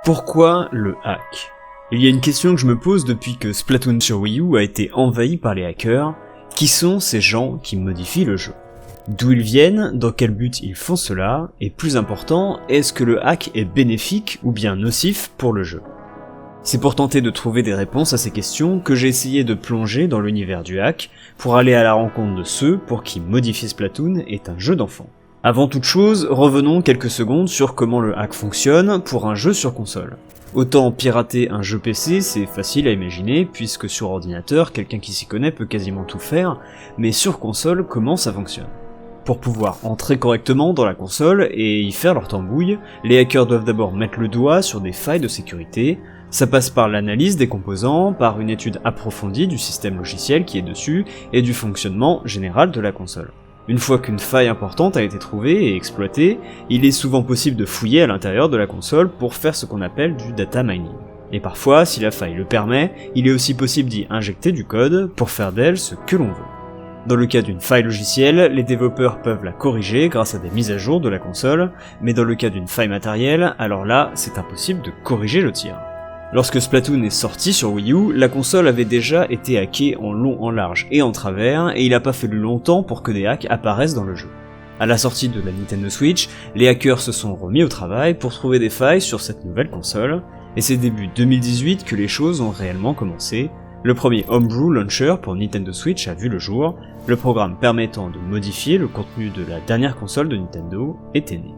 Pourquoi le hack? Il y a une question que je me pose depuis que Splatoon sur Wii U a été envahi par les hackers. Qui sont ces gens qui modifient le jeu? D'où ils viennent, dans quel but ils font cela, et plus important, est-ce que le hack est bénéfique ou bien nocif pour le jeu? C'est pour tenter de trouver des réponses à ces questions que j'ai essayé de plonger dans l'univers du hack, pour aller à la rencontre de ceux pour qui modifier Splatoon est un jeu d'enfant. Avant toute chose, revenons quelques secondes sur comment le hack fonctionne pour un jeu sur console. Autant pirater un jeu PC, c'est facile à imaginer, puisque sur ordinateur, quelqu'un qui s'y connaît peut quasiment tout faire, mais sur console, comment ça fonctionne? Pour pouvoir entrer correctement dans la console et y faire leur tambouille, les hackers doivent d'abord mettre le doigt sur des failles de sécurité. Ça passe par l'analyse des composants, par une étude approfondie du système logiciel qui est dessus, et du fonctionnement général de la console. Une fois qu'une faille importante a été trouvée et exploitée, il est souvent possible de fouiller à l'intérieur de la console pour faire ce qu'on appelle du data mining. Et parfois, si la faille le permet, il est aussi possible d'y injecter du code pour faire d'elle ce que l'on veut. Dans le cas d'une faille logicielle, les développeurs peuvent la corriger grâce à des mises à jour de la console, mais dans le cas d'une faille matérielle, alors là, c'est impossible de corriger le tir. Lorsque Splatoon est sorti sur Wii U, la console avait déjà été hackée en long, en large et en travers, et il a pas fallu longtemps pour que des hacks apparaissent dans le jeu. À la sortie de la Nintendo Switch, les hackers se sont remis au travail pour trouver des failles sur cette nouvelle console, et c'est début 2018 que les choses ont réellement commencé. Le premier Homebrew Launcher pour Nintendo Switch a vu le jour, le programme permettant de modifier le contenu de la dernière console de Nintendo était né.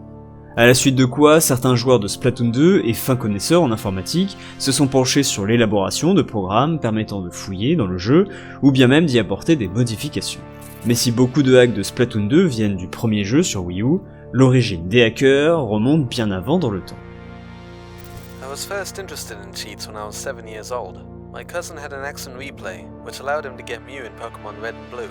À la suite de quoi, certains joueurs de Splatoon 2 et fins connaisseurs en informatique se sont penchés sur l'élaboration de programmes permettant de fouiller dans le jeu, ou bien même d'y apporter des modifications. Mais si beaucoup de hacks de Splatoon 2 viennent du premier jeu sur Wii U, l'origine des hackers remonte bien avant dans le temps. I was first interested in cheats when I was 7 years old. My cousin had an X and replay, which allowed him to get Mew in Pokemon Red and Blue.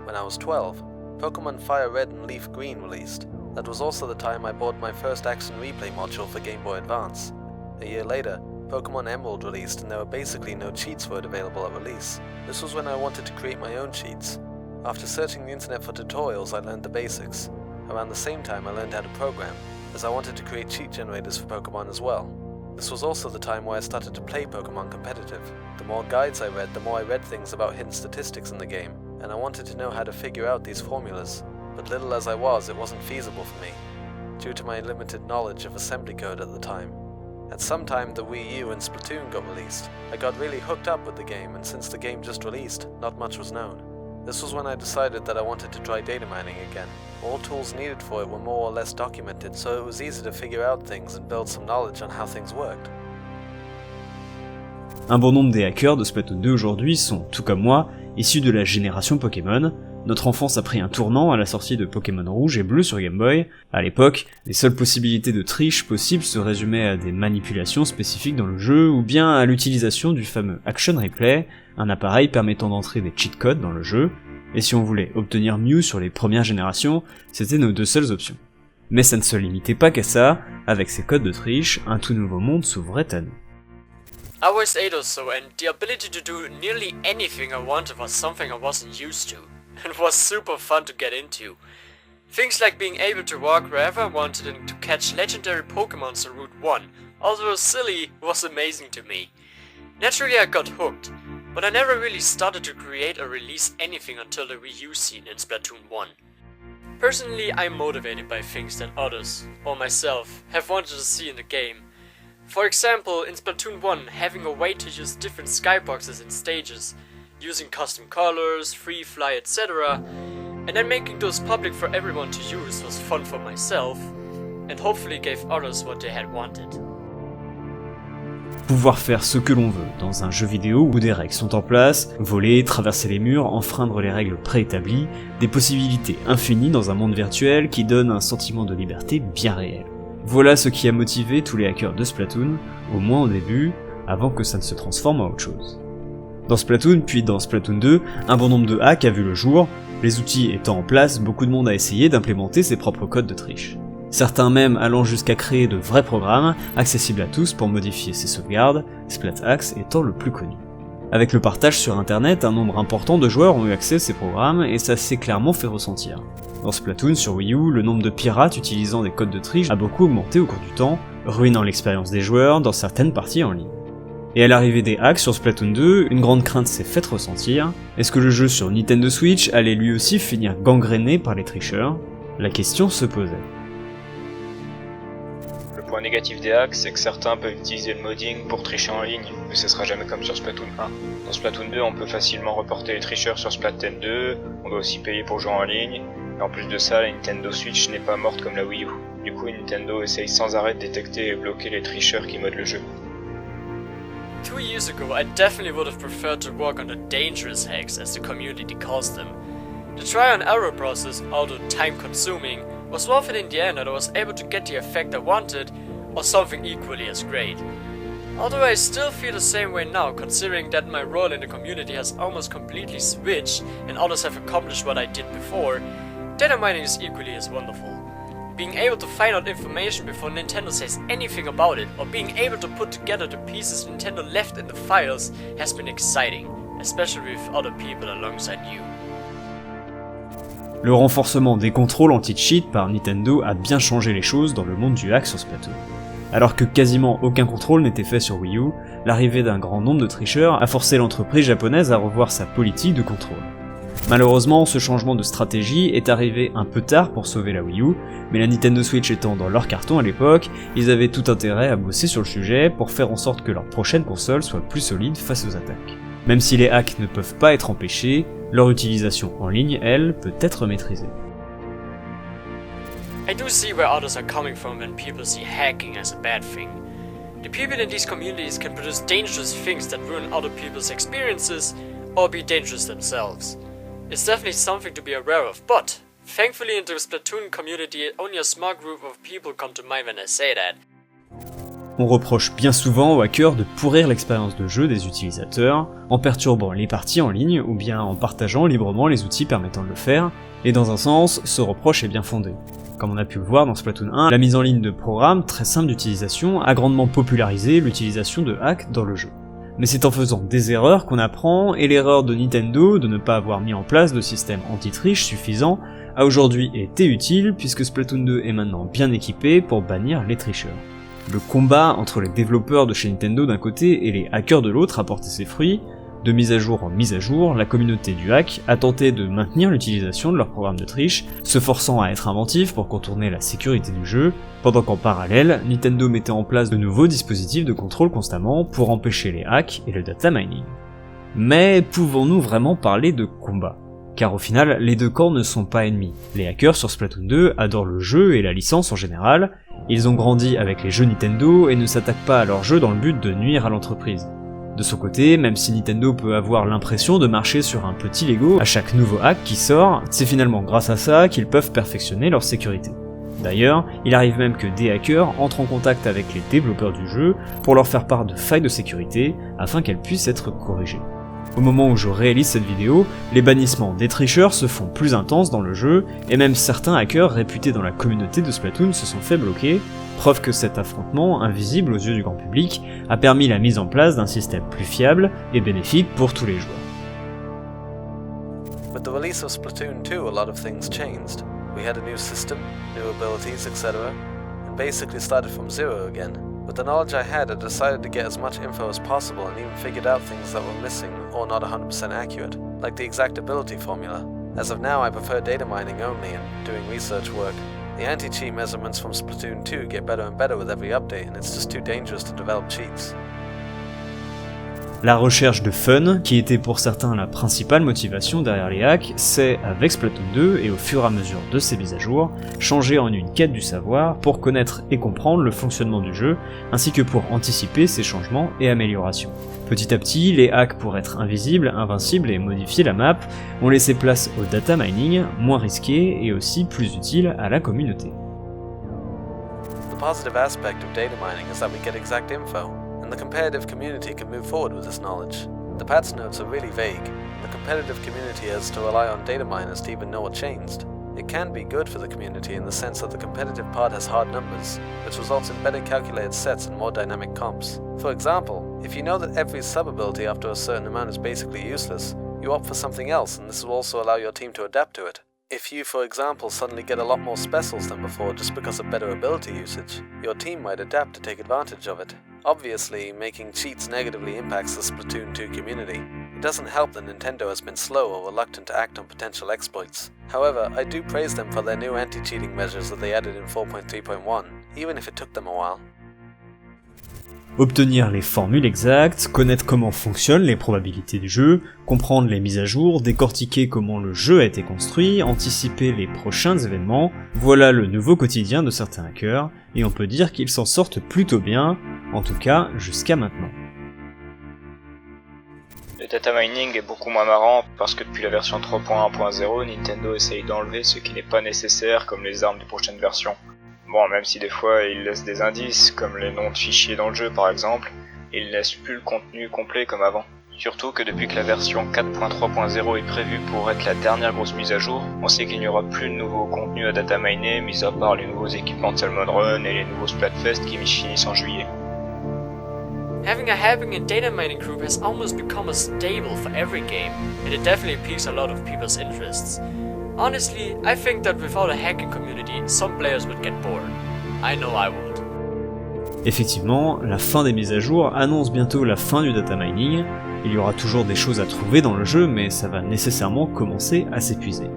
When I was 12, Pokemon Fire Red and Leaf Green released. That was also the time I bought my first Action Replay module for Game Boy Advance. A year later, Pokemon Emerald released and there were basically no cheats for it available at release. This was when I wanted to create my own cheats. After searching the internet for tutorials, I learned the basics. Around the same time I learned how to program, as I wanted to create cheat generators for Pokemon as well. This was also the time where I started to play Pokemon competitive. The more guides I read, the more I read things about hidden statistics in the game, and I wanted to know how to figure out these formulas. But little as I was, it wasn't feasible for me, due to my limited knowledge of assembly code at the time. At some time, the Wii U and Splatoon got released. I got really hooked up with the game, and since the game just released, not much was known. This was when I decided that I wanted to try data mining again. All tools needed for it were more or less documented, so it was easy to figure out things and build some knowledge on how things worked. Un bon nombre des hackers de Splatoon 2 aujourd'hui sont, tout comme moi, issus de la génération Pokémon. Notre enfance a pris un tournant à la sortie de Pokémon Rouge et Bleu sur Game Boy. À l'époque, les seules possibilités de triche possibles se résumaient à des manipulations spécifiques dans le jeu ou bien à l'utilisation du fameux Action Replay, un appareil permettant d'entrer des cheat codes dans le jeu, et si on voulait obtenir Mew sur les premières générations, c'était nos deux seules options. Mais ça ne se limitait pas qu'à ça, avec ces codes de triche, un tout nouveau monde s'ouvrait à nous. I was 8 or so, and the ability to do nearly anything I wanted was something I wasn't used to. It was super fun to get into. Things like being able to walk wherever I wanted and to catch legendary Pokemons on Route 1, although silly, was amazing to me. Naturally I got hooked, but I never really started to create or release anything until the Wii U scene in Splatoon 1. Personally, I'm motivated by things that others, or myself, have wanted to see in the game. For example, in Splatoon 1, having a way to use different skyboxes and stages, using custom colors, free fly, etc. And then making those public for everyone to use was fun for myself, and hopefully gave others what they had wanted. Pouvoir faire ce que l'on veut dans un jeu vidéo où des règles sont en place, voler, traverser les murs, enfreindre les règles préétablies, des possibilités infinies dans un monde virtuel qui donne un sentiment de liberté bien réel. Voilà ce qui a motivé tous les hackers de Splatoon, au moins au début, avant que ça ne se transforme en autre chose. Dans Splatoon, puis dans Splatoon 2, un bon nombre de hacks a vu le jour, les outils étant en place, beaucoup de monde a essayé d'implémenter ses propres codes de triche. Certains même allant jusqu'à créer de vrais programmes, accessibles à tous pour modifier ses sauvegardes, SplatAxe étant le plus connu. Avec le partage sur internet, un nombre important de joueurs ont eu accès à ces programmes et ça s'est clairement fait ressentir. Dans Splatoon sur Wii U, le nombre de pirates utilisant des codes de triche a beaucoup augmenté au cours du temps, ruinant l'expérience des joueurs dans certaines parties en ligne. Et à l'arrivée des hacks sur Splatoon 2, une grande crainte s'est faite ressentir. Est-ce que le jeu sur Nintendo Switch allait lui aussi finir gangréné par les tricheurs? La question se posait. Le point négatif des hacks, c'est que certains peuvent utiliser le modding pour tricher en ligne, mais ce sera jamais comme sur Splatoon 1. Dans Splatoon 2, on peut facilement reporter les tricheurs sur Splatoon 2, on doit aussi payer pour jouer en ligne, et en plus de ça, la Nintendo Switch n'est pas morte comme la Wii U. Du coup, Nintendo essaye sans arrêt de détecter et bloquer les tricheurs qui modent le jeu. 2 years ago, I definitely would have preferred to work on the dangerous hacks, as the community calls them. The trial and error process, although time consuming, was worth it in the end, and I was able to get the effect I wanted, or something equally as great. Although I still feel the same way now, considering that my role in the community has almost completely switched and others have accomplished what I did before, data mining is equally as wonderful. Being able to find out information before Nintendo says anything about it, or being able to put together the pieces Nintendo left in the files, has been exciting, especially with other people alongside you. Le renforcement des contrôles anti-cheat par Nintendo a bien changé les choses dans le monde du hack sur Splatoon. Alors que quasiment aucun contrôle n'était fait sur Wii U, l'arrivée d'un grand nombre de tricheurs a forcé l'entreprise japonaise à revoir sa politique de contrôle. Malheureusement, ce changement de stratégie est arrivé un peu tard pour sauver la Wii U, mais la Nintendo Switch étant dans leur carton à l'époque, ils avaient tout intérêt à bosser sur le sujet pour faire en sorte que leur prochaine console soit plus solide face aux attaques. Même si les hacks ne peuvent pas être empêchés, leur utilisation en ligne, elle, peut être maîtrisée. I do see where others are coming from when people see hacking as a bad thing. The people in these communities can produce dangerous things that ruin other people's experiences, or be dangerous themselves. It's definitely something to be aware of, but thankfully in the Splatoon community only a small group of people come to mind when I say that. On reproche bien souvent aux hackers de pourrir l'expérience de jeu des utilisateurs, en perturbant les parties en ligne ou bien en partageant librement les outils permettant de le faire, et dans un sens, ce reproche est bien fondé. Comme on a pu le voir dans Splatoon 1, la mise en ligne de programmes très simples d'utilisation a grandement popularisé l'utilisation de hacks dans le jeu. Mais c'est en faisant des erreurs qu'on apprend, et l'erreur de Nintendo de ne pas avoir mis en place de système anti-triche suffisant a aujourd'hui été utile puisque Splatoon 2 est maintenant bien équipé pour bannir les tricheurs. Le combat entre les développeurs de chez Nintendo d'un côté et les hackers de l'autre a porté ses fruits. De mise à jour en mise à jour, la communauté du hack a tenté de maintenir l'utilisation de leur programme de triche, se forçant à être inventif pour contourner la sécurité du jeu, pendant qu'en parallèle, Nintendo mettait en place de nouveaux dispositifs de contrôle constamment pour empêcher les hacks et le data mining. Mais pouvons-nous vraiment parler de combat? Car au final, les deux camps ne sont pas ennemis. Les hackers sur Splatoon 2 adorent le jeu et la licence en général, ils ont grandi avec les jeux Nintendo et ne s'attaquent pas à leur jeu dans le but de nuire à l'entreprise. De son côté, même si Nintendo peut avoir l'impression de marcher sur un petit Lego à chaque nouveau hack qui sort, c'est finalement grâce à ça qu'ils peuvent perfectionner leur sécurité. D'ailleurs, il arrive même que des hackers entrent en contact avec les développeurs du jeu pour leur faire part de failles de sécurité afin qu'elles puissent être corrigées. Au moment où je réalise cette vidéo, les bannissements des tricheurs se font plus intenses dans le jeu, et même certains hackers réputés dans la communauté de Splatoon se sont fait bloquer, preuve que cet affrontement, invisible aux yeux du grand public, a permis la mise en place d'un système plus fiable et bénéfique pour tous les joueurs. With the release of Splatoon 2, a lot of things changed. We had a new system, new abilities, etc., and basically started from zero again. With the knowledge I had, I decided to get as much info as possible and even figured out things that were missing or not 100% accurate, like the exact ability formula. As of now, I prefer data mining only and doing research work. The anti-cheat measurements from Splatoon 2 get better and better with every update, and it's just too dangerous to develop cheats. La recherche de fun, qui était pour certains la principale motivation derrière les hacks, s'est, avec Splatoon 2 et au fur et à mesure de ses mises à jour, changée en une quête du savoir pour connaître et comprendre le fonctionnement du jeu, ainsi que pour anticiper ses changements et améliorations. Petit à petit, les hacks pour être invisibles, invincibles et modifier la map ont laissé place au data mining, moins risqué et aussi plus utile à la communauté. The positive aspect of data mining is that we get exact info, and the competitive community can move forward with this knowledge. The patch notes are really vague, and the competitive community has to rely on data miners to even know what changed. It can be good for the community in the sense that the competitive part has hard numbers, which results in better calculated sets and more dynamic comps. For example, if you know that every sub-ability after a certain amount is basically useless, you opt for something else, and this will also allow your team to adapt to it. If you, for example, suddenly get a lot more specials than before just because of better ability usage, your team might adapt to take advantage of it. Obviously, making cheats negatively impacts the Splatoon 2 community. It doesn't help that Nintendo has been slow or reluctant to act on potential exploits. However, I do praise them for their new anti-cheating measures that they added in 4.3.1, even if it took them a while. Obtenir les formules exactes, connaître comment fonctionnent les probabilités du jeu, comprendre les mises à jour, décortiquer comment le jeu a été construit, anticiper les prochains événements, voilà le nouveau quotidien de certains hackers, et on peut dire qu'ils s'en sortent plutôt bien, en tout cas jusqu'à maintenant. Le data mining est beaucoup moins marrant parce que depuis la version 3.1.0, Nintendo essaye d'enlever ce qui n'est pas nécessaire comme les armes des prochaines versions. Bon, même si des fois il laisse des indices, comme les noms de fichiers dans le jeu par exemple, il laisse plus le contenu complet comme avant. Surtout que depuis que la version 4.3.0 est prévue pour être la dernière grosse mise à jour, on sait qu'il n'y aura plus de nouveau contenu à data miner, mis à part les nouveaux équipements de Salmon Run et les nouveaux Splatfest qui finissent en juillet. Having a hacking and data mining group has almost become a staple for every game, and it definitely piques a lot of people's interests. Honestly, I think that without a hacking community, some players would get bored. I know I would. Effectivement, la fin des mises à jour annonce bientôt la fin du data mining. Il y aura toujours des choses à trouver dans le jeu, mais ça va nécessairement commencer à s'épuiser.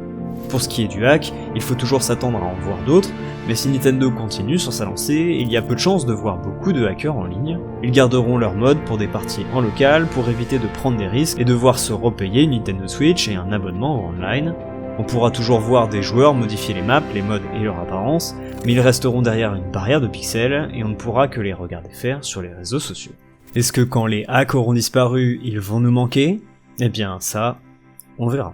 Pour ce qui est du hack, il faut toujours s'attendre à en voir d'autres, mais si Nintendo continue sur sa lancée, il y a peu de chances de voir beaucoup de hackers en ligne. Ils garderont leur mode pour des parties en local, pour éviter de prendre des risques et devoir se repayer une Nintendo Switch et un abonnement au online. On pourra toujours voir des joueurs modifier les maps, les modes et leur apparence, mais ils resteront derrière une barrière de pixels et on ne pourra que les regarder faire sur les réseaux sociaux. Est-ce que quand les hacks auront disparu, ils vont nous manquer ? Eh bien ça, on verra.